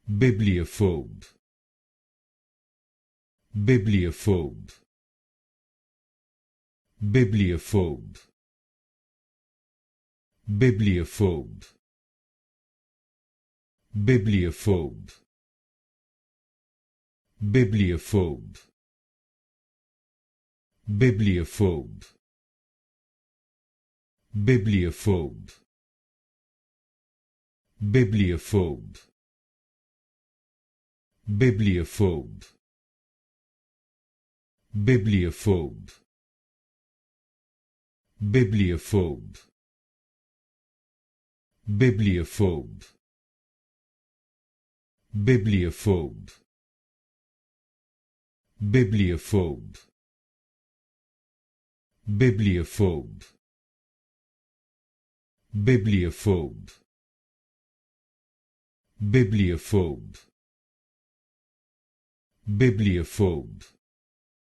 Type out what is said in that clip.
Bibliophobe. Bibliophobe. Bibliophobe. Bibliophobe. Bibliophobe. Bibliophobe. Bibliophobe. Bibliophobe. Bibliophobe. Bibliophobe. Bibliophobe. Bibliophobe. Bibliophobe. Bibliophobe. Bibliophobe. Bibliophobe. Bibliophobe. Bibliophobe. Bibliophobe.